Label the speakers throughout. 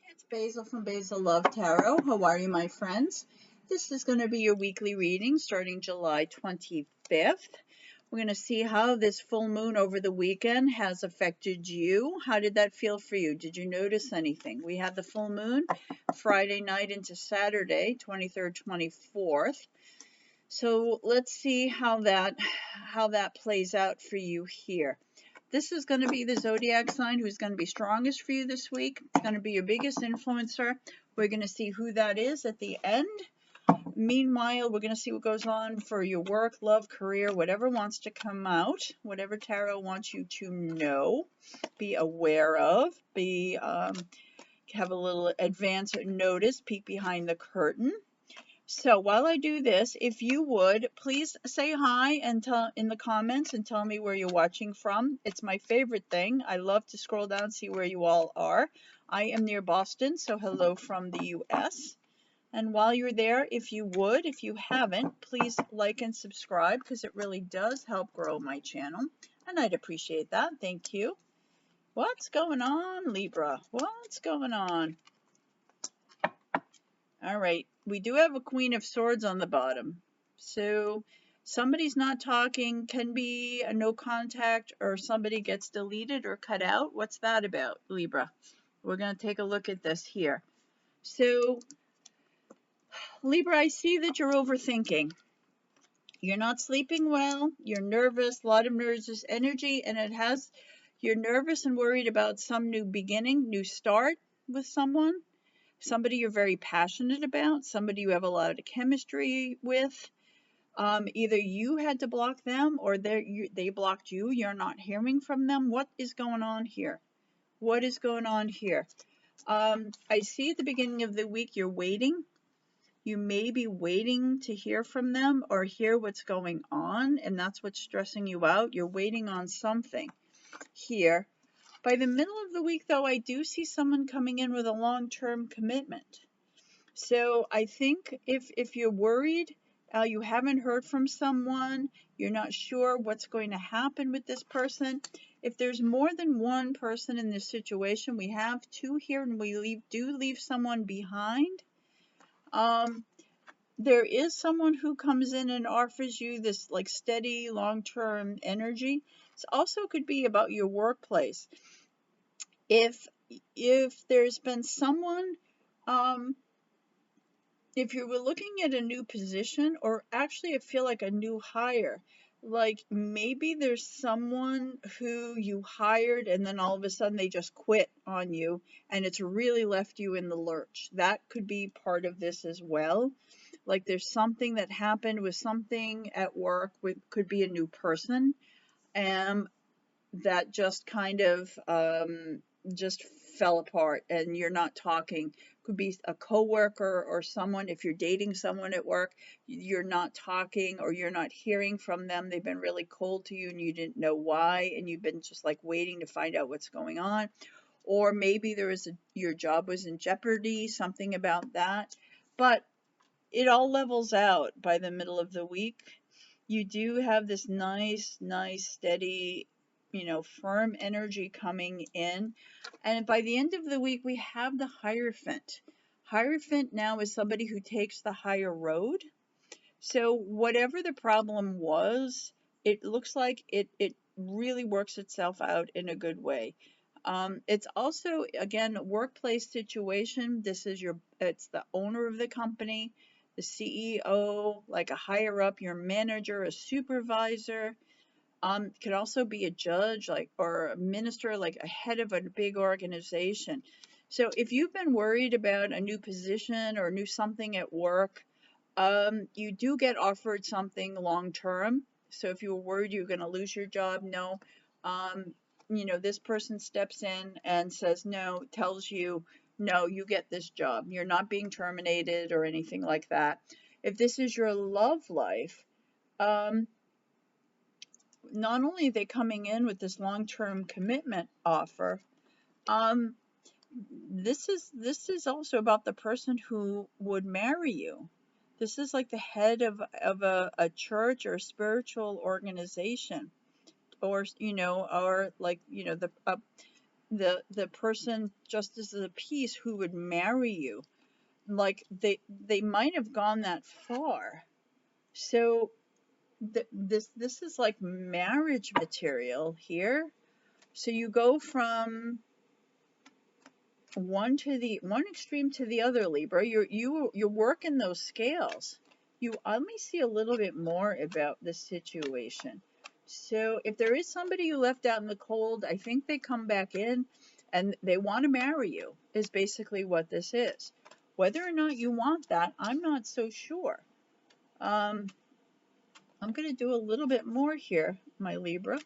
Speaker 1: It's Basil from Basil Love Tarot. How are you, my friends? This is going to be your weekly reading starting July 25th. We're going to see how this full moon over the weekend has affected you. How did that feel for you? Did you notice anything? We had the full moon Friday night into Saturday, 23rd, 24th. So let's see how that plays out for you here. This is going to be the zodiac sign who's going to be strongest for you this week. It's going to be your biggest influencer. We're going to see who that is at the end. Meanwhile, we're going to see what goes on for your work, love, career, whatever wants to come out, whatever tarot wants you to know, be aware of, have a little advance notice, peek behind the curtain. So while I do this, if you would, please say hi and tell in the comments and tell me where you're watching from. It's my favorite thing. I love to scroll down and see where you all are. I am near Boston, so hello from the US. And while you're there, if you would, if you haven't, please like and subscribe because it really does help grow my channel. And I'd appreciate that. Thank you. What's going on, Libra? What's going on? All right, we do have a Queen of Swords on the bottom. So somebody's not talking, can be a no contact, or somebody gets deleted or cut out. What's that about, Libra? We're going to take a look at this here. So, Libra, I see that you're overthinking. You're not sleeping well, you're nervous, a lot of nervous energy, and you're nervous and worried about some new beginning, new start with someone. Somebody you're very passionate about, somebody you have a lot of chemistry with. Either you had to block them or they blocked you. You're not hearing from them. What is going on here? What is going on here? I see at the beginning of the week you're waiting. You may be waiting to hear from them or hear what's going on, and that's what's stressing you out. You're waiting on something here. By the middle of the week, though, I do see someone coming in with a long-term commitment. So I think if you're worried, you haven't heard from someone, you're not sure what's going to happen with this person. If there's more than one person in this situation, we have two here, and we do leave someone behind. There is someone who comes in and offers you this like steady, long-term energy. It also could be about your workplace. If there's been someone, if you were looking at a new position, or actually I feel like a new hire, like maybe there's someone who you hired and then all of a sudden they just quit on you and it's really left you in the lurch. That could be part of this as well. Like there's something that happened with something at work, could be a new person, that just kind of just fell apart and you're not talking. Could be a coworker or someone. If you're dating someone at work, you're not talking or you're not hearing from them. They've been really cold to you and you didn't know why, and you've been just like waiting to find out what's going on. Or maybe your job was in jeopardy, something about that. But it all levels out by the middle of the week. You do have this nice, steady, firm energy coming in. And by the end of the week, we have the Hierophant. Hierophant now is somebody who takes the higher road. So whatever the problem was, it looks like it really works itself out in a good way. It's also, again, a workplace situation. It's the owner of the company, the CEO, like a higher up, your manager, a supervisor. Could also be a judge, or a minister, like a head of a big organization. So if you've been worried about a new position or new something at work, you do get offered something long term. So if you were worried you were going to lose your job, no. This person steps in and says no, tells you, no, you get this job. You're not being terminated or anything like that. If this is your love life, not only are they coming in with this long-term commitment offer, this is also about the person who would marry you. This is like the head of a church or a spiritual organization, or the person just as a piece who would marry you. Like they might have gone that far. So this is like marriage material here. So you go from one extreme to the other, Libra. You're working those scales. Let me see a little bit more about this situation. So if there is somebody you left out in the cold, I think they come back in and they want to marry you, is basically what this is. Whether or not you want that, I'm not so sure. I'm going to do a little bit more here, my Libra,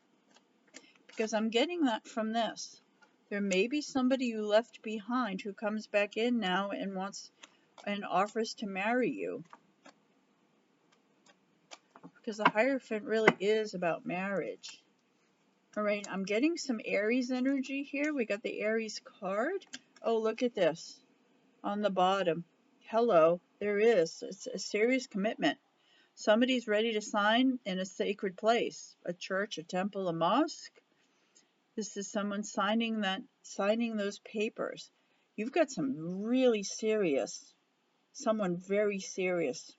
Speaker 1: because I'm getting that from this. There may be somebody you left behind who comes back in now and wants and offers to marry you. Because the Hierophant really is about marriage. All right, I'm getting some Aries energy here. We got the Aries card. Oh, look at this on the bottom. Hello, there is. It's a serious commitment. Somebody's ready to sign in a sacred place, a church, a temple, a mosque. This is someone signing those papers. You've got some really serious, someone very serious,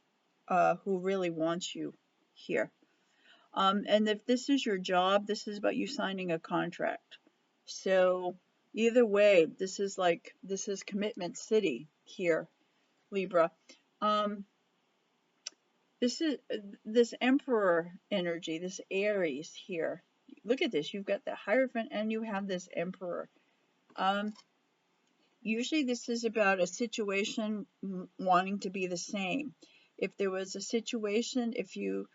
Speaker 1: who really wants you here. And if this is your job, this is about you signing a contract. So either way, this is commitment city here, Libra. This is this Emperor energy, this Aries here. Look at this. You've got the Hierophant and you have this Emperor. Usually this is about a situation wanting to be the same. If there was a situation, if you've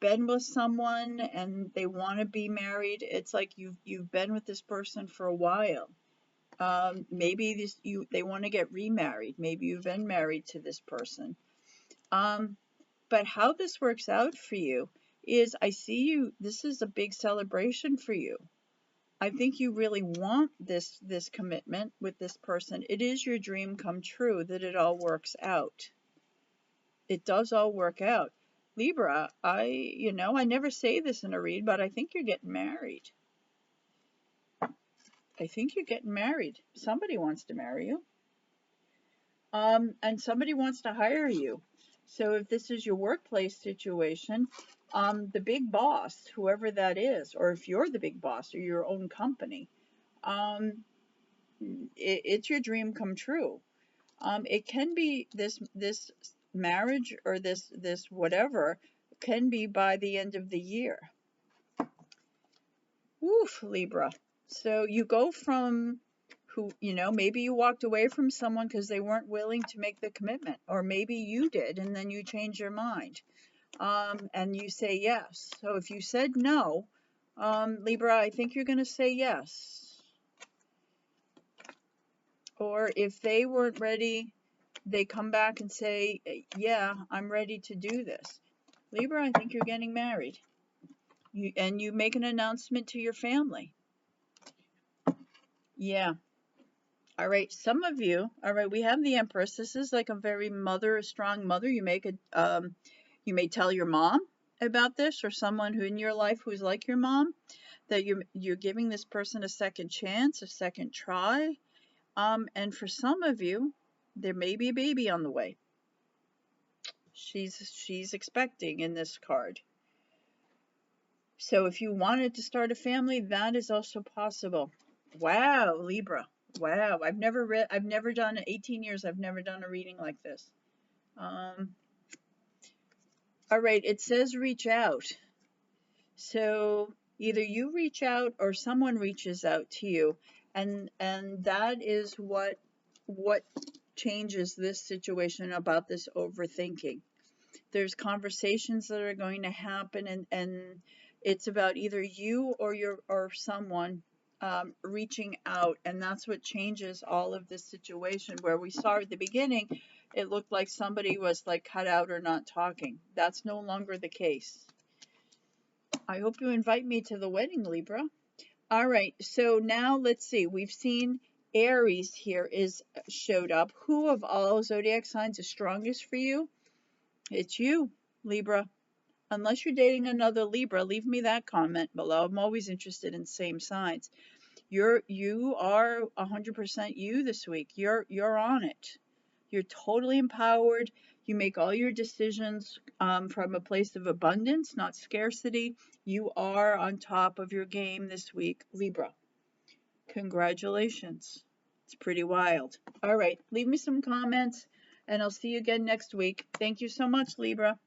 Speaker 1: been with someone and they want to be married, it's like you've been with this person for a while. Maybe they want to get remarried. Maybe you've been married to this person. But how this works out for you is, I see you, this is a big celebration for you. I think you really want this commitment with this person. It is your dream come true that it all works out. It does all work out. Libra, I never say this in a read, but I think you're getting married. I think you're getting married. Somebody wants to marry you. And somebody wants to hire you. So if this is your workplace situation, the big boss, whoever that is, or if you're the big boss or your own company, it's your dream come true. It can be this marriage or this whatever can be by the end of the year. Woof, Libra. So you go from maybe you walked away from someone because they weren't willing to make the commitment, or maybe you did and then you change your mind, and you say yes. So if you said no, Libra, I think you're going to say yes. Or if they weren't ready, they come back and say, yeah, I'm ready to do this. Libra, I think you're getting married. And you make an announcement to your family. Yeah. All right, some of you, all right, we have the Empress. This is like a very strong mother. You may tell your mom about this, or someone who in your life who's like your mom, that you're giving this person a second chance, a second try. And for some of you, there may be a baby on the way. She's expecting in this card. So if you wanted to start a family, that is also possible. Wow, Libra. Wow, I've never done 18 years. I've never done a reading like this. All right, it says reach out. So either you reach out or someone reaches out to you, and that is what changes this situation about this overthinking. There's conversations that are going to happen, and it's about either you or someone reaching out, and that's what changes all of this situation. Where we saw at the beginning, it looked like somebody was like cut out or not talking. That's no longer the case. I hope you invite me to the wedding, Libra. All right, so now let's see. We've seen Aries here showed up. Who of all zodiac signs is strongest for you? It's you, Libra. Unless you're dating another Libra, leave me that comment below. I'm always interested in same signs. You are 100% you this week. You're on it. You're totally empowered. You make all your decisions from a place of abundance, not scarcity. You are on top of your game this week, Libra. Congratulations. It's pretty wild. All right, leave me some comments, and I'll see you again next week. Thank you so much, Libra.